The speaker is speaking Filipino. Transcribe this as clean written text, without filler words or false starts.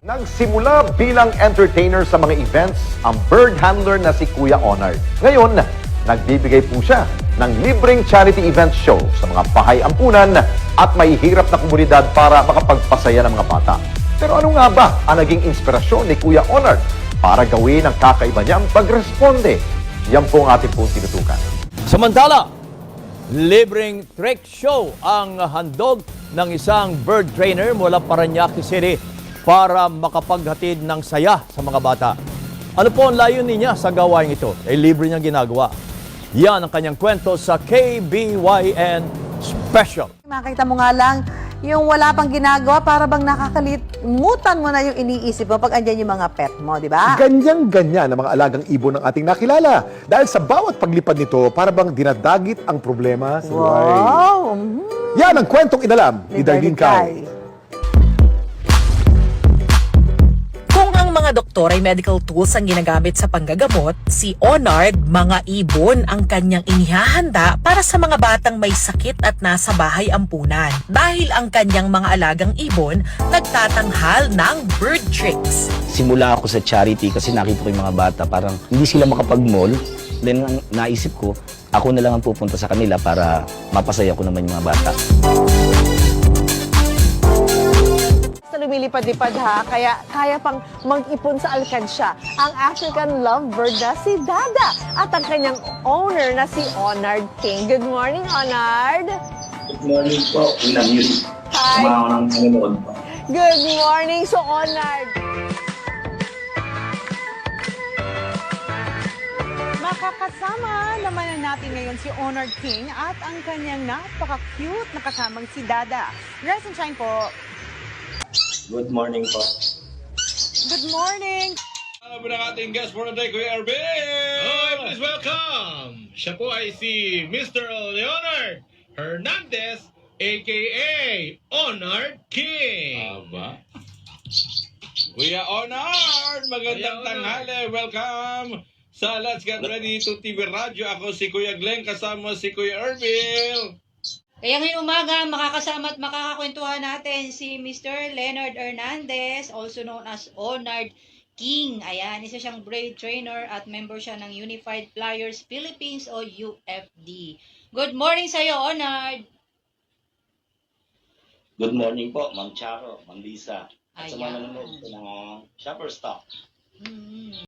Nagsimula bilang entertainer sa mga events ang bird handler na si Kuya Onard. Ngayon, nagbibigay po siya ng libreng charity event show sa mga bahay ampunan at mahihirap na komunidad para makapagpasaya ng mga bata. Pero ano nga ba ang naging inspirasyon ni Kuya Onard para gawin ang kakaiba niyang pagresponde? Yan po ang ating pong tinutukan. Samantala, libreng trick show ang handog ng isang bird trainer mula Parañaque City para makapaghatid ng saya sa mga bata. Ano po ang layunin niya sa gawain ito? Libre niyang ginagawa. Yan ang kanyang kwento sa KBYN Special. Makita mo nga lang, yung wala pang ginagawa, para bang nakakalimutan mo na yung iniisip mo pag andyan yung mga pet mo, di ba? Ganyan-ganyan ang mga alagang ibon ng ating nakilala. Dahil sa bawat paglipad nito, para bang dinadagit ang problema sa buhay. Wow! Yan ang kwentong inalam ni Darlene Kai. Kung ang mga doktor ay medical tools ang ginagamit sa panggagamot, si Onard, mga ibon ang kanyang inihahanda para sa mga batang may sakit at nasa bahay ampunan. Dahil ang kanyang mga alagang ibon nagtatanghal ng bird tricks. Simula ako sa charity kasi nakita ko yung mga bata parang hindi sila makapag-mall. Then naisip ko, ako na lang ang pupunta sa kanila para mapasaya ko naman yung mga bata. Lumilipad-lipad ha, kaya kaya pang mag-ipon sa alkansya ang African lovebird na si Dada at ang kanyang owner na si Onard King. Good morning, Onard! Good morning po, Inang Yuri. Hi! Sama ko ng nanonood po. Good morning, so Onard! Makakasama naman natin ngayon si Onard King at ang kanyang napaka-cute na kasamang si Dada. Rise and shine po! Good morning po. Good morning! Ano po ng ating guest for the day, Kuya Erbil? Hi, please welcome! Siya po ay si Mr. Leonard Hernandez, a.k.a. Onard King. Aba. Kuya Onard, magandang Kuya Onard. tanghali. Welcome sa Let's Get Ready to TV Radio. Ako si Kuya Glenn, kasama si Kuya Erbil. Kaya ngayong umaga, makakasama at makakakwentuhan natin si Mr. Leonard Hernandez, also known as Onard King. Ayan, isa siyang braid trainer at member siya ng Unified Flyers Philippines o UFD. Good morning sa iyo, Onard! Good morning po, Ma'am Charo, Ma'am Lisa. At sa Ayan. mga nanonood po ng Shopper Stock.